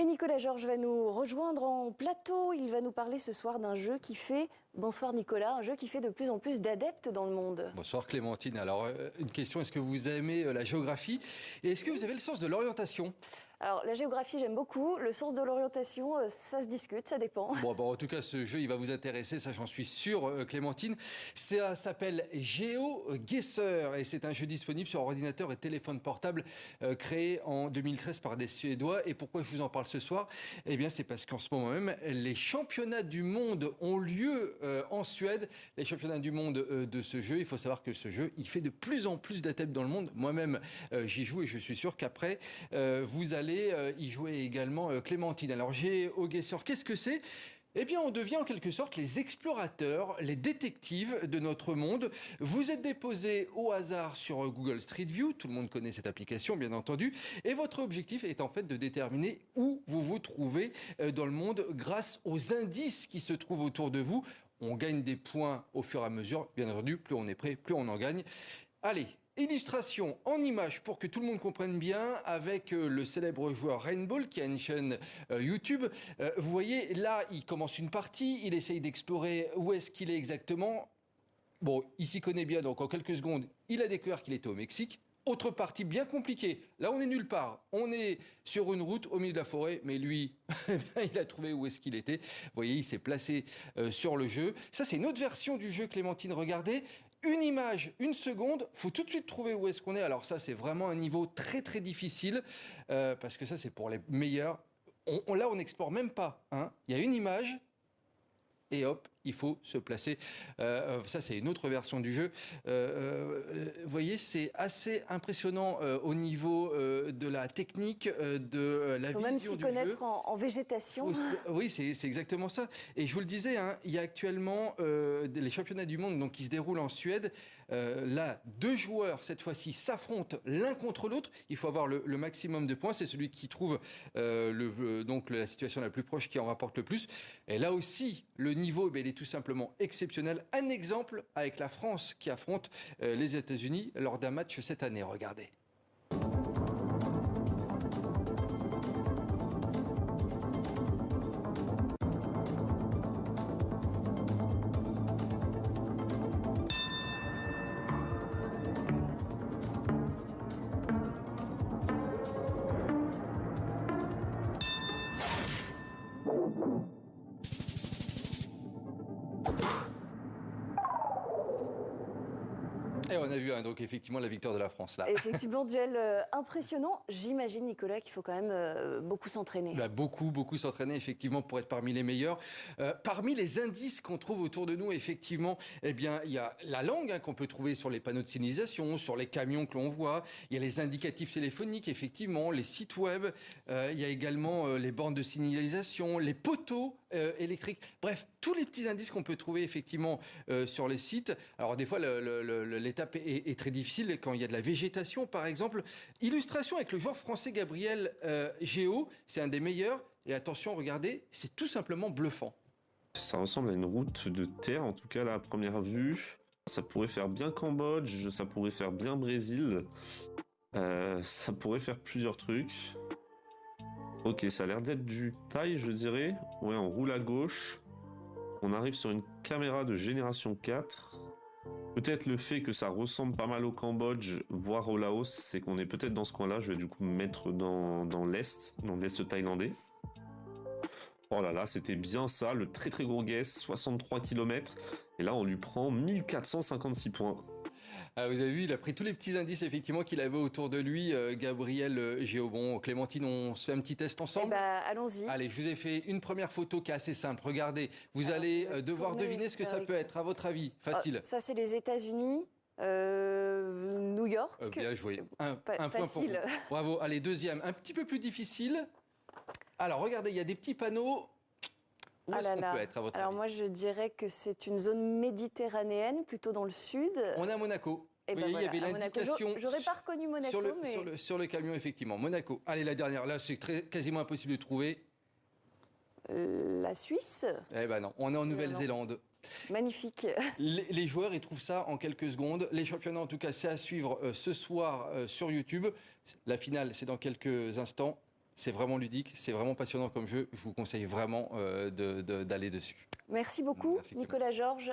Et Nicolas Georges va nous rejoindre en plateau. Il va nous parler ce soir d'un jeu qui fait, bonsoir Nicolas, un jeu qui fait de plus en plus d'adeptes dans le monde. Bonsoir Clémentine. Alors, une question, est-ce que vous aimez la géographie et est-ce que vous avez le sens de l'orientation? Alors, la géographie, j'aime beaucoup. Le sens de l'orientation, ça se discute, ça dépend. Bon, en tout cas, ce jeu, il va vous intéresser, ça j'en suis sûr, Clémentine. Ça s'appelle GeoGuessr et c'est un jeu disponible sur ordinateur et téléphone portable créé en 2013 par des Suédois. Et pourquoi je vous en parle ce soir? Eh bien, c'est parce qu'en ce moment même, les championnats du monde ont lieu en Suède. Les championnats du monde de ce jeu. Il faut savoir que ce jeu, il fait de plus en plus d'adeptes dans le monde. Moi-même, j'y joue et je suis sûr qu'après, vous allez y jouer également, Clémentine. Alors, GeoGuessr, qu'est-ce que c'est? Eh bien, on devient en quelque sorte les explorateurs, les détectives de notre monde. Vous êtes déposé au hasard sur Google Street View, tout le monde connaît cette application bien entendu, et votre objectif est en fait de déterminer où vous vous trouvez dans le monde grâce aux indices qui se trouvent autour de vous. On gagne des points au fur et à mesure, bien entendu, plus on est prêt, plus on en gagne. Allez, illustration en images pour que tout le monde comprenne bien avec le célèbre joueur Rainbow qui a une chaîne YouTube. Vous voyez, là, il commence une partie, il essaye d'explorer où est-ce qu'il est exactement. Bon, il s'y connaît bien, donc en quelques secondes, il a découvert qu'il était au Mexique. Autre partie bien compliquée. Là, on est nulle part. On est sur une route au milieu de la forêt, mais lui, il a trouvé où est-ce qu'il était. Vous voyez, il s'est placé sur le jeu. Ça, c'est une autre version du jeu, Clémentine. Regardez. Une image, une seconde, faut tout de suite trouver où est-ce qu'on est. Alors ça, c'est vraiment un niveau très très difficile parce que ça, c'est pour les meilleurs. Là, on n'explore même pas. Hein. Il y a une image et hop, il faut se placer. Ça, c'est une autre version du jeu. Vous voyez, c'est assez impressionnant au niveau de la technique, de la vision du jeu. Il faut même s'y connaître en végétation. Oui, c'est exactement ça. Et je vous le disais, hein, il y a actuellement les championnats du monde donc, qui se déroulent en Suède. Là, deux joueurs, cette fois-ci, s'affrontent l'un contre l'autre. Il faut avoir le maximum de points. C'est celui qui trouve donc la situation la plus proche qui en rapporte le plus. Et là aussi, le niveau, il est tout simplement exceptionnel. Un exemple avec la France qui affronte les États-Unis lors d'un match cette année. Regardez. Et on a vu hein, donc effectivement la victoire de la France là. Effectivement, duel impressionnant. J'imagine, Nicolas, qu'il faut quand même beaucoup s'entraîner. Bah, beaucoup s'entraîner effectivement pour être parmi les meilleurs. Parmi les indices qu'on trouve autour de nous, effectivement, eh bien il y a la langue hein, qu'on peut trouver sur les panneaux de signalisation, sur les camions que l'on voit. Il y a les indicatifs téléphoniques, effectivement, les sites web. Il y a également les bornes de signalisation, les poteaux électriques. Bref, tous les petits indices qu'on peut trouver effectivement sur les sites. Alors des fois, l'étape est très difficile quand il y a de la végétation, par exemple. Illustration avec le joueur français Gabriel Géo, c'est un des meilleurs. Et attention, regardez, c'est tout simplement bluffant. Ça ressemble à une route de terre, en tout cas là, à première vue. Ça pourrait faire bien Cambodge, ça pourrait faire bien Brésil. Ça pourrait faire plusieurs trucs. Ok, ça a l'air d'être du Thaï, je dirais. Ouais, on roule à gauche. On arrive sur une caméra de génération 4. Peut-être le fait que ça ressemble pas mal au Cambodge, voire au Laos, c'est qu'on est peut-être dans ce coin-là. Je vais du coup me mettre dans l'est thaïlandais. Oh là là, c'était bien ça, le très très gros guess, 63 km. Et là, on lui prend 1456 points. Ah, vous avez vu, il a pris tous les petits indices effectivement qu'il avait autour de lui, Gabriel Géo. Bon, Clémentine, on se fait un petit test ensemble? Eh ben, allons-y. Allez, je vous ai fait une première photo qui est assez simple. Regardez, vous allez devoir deviner ce que ça peut être, à votre avis. Facile. Ça, c'est les États-Unis, New York. Bien joué. Un point pour vous. Bravo. Allez, deuxième, un petit peu plus difficile. Alors, regardez, il y a des petits panneaux. Où est-ce qu'on peut être, à votre avis? Alors moi, je dirais que c'est une zone méditerranéenne, plutôt dans le sud. On est à Monaco. Et vous voyez, il y avait l'indication. J'aurais pas reconnu Monaco, sur le camion, effectivement. Monaco. Allez, la dernière. Là, c'est quasiment impossible de trouver. La Suisse? Eh ben non, on est en Nouvelle-Zélande. Magnifique. Les joueurs, ils trouvent ça en quelques secondes. Les championnats, en tout cas, c'est à suivre ce soir sur YouTube. La finale, c'est dans quelques instants. C'est vraiment ludique, c'est vraiment passionnant comme jeu. Je vous conseille vraiment d'aller dessus. Merci beaucoup, Merci, Clément. Nicolas Georges.